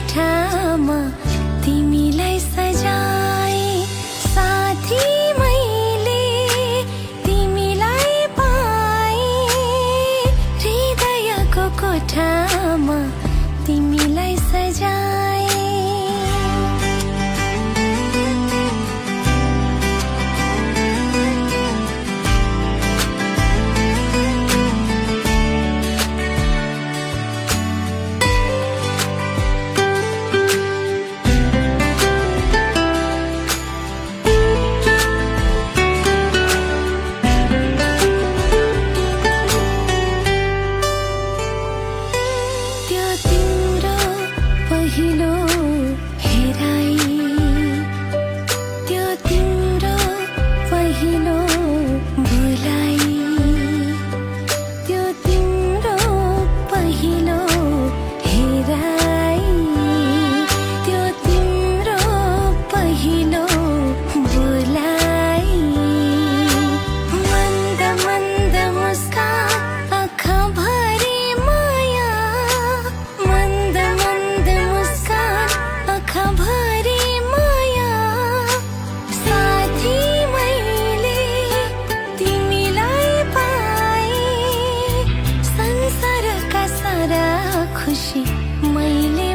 कोठामा तिमीलाई सजाए साथी मैले तिमीलाई पाए हृदयको कोठामा तिमीलाई सजाए पहिलो हेराई त्यो तिम्रो पहिलो बोलाई त्यो तिम्रो पहिलो हेराई त्यो तिम्रो पहिलो बोलाई मन्द मन्द मुस्कान आँखाभरि माया मन्द मन्द आँखाभरि माया साथी मैले तिमीलाई पाए संसारका सारा खुसी मैले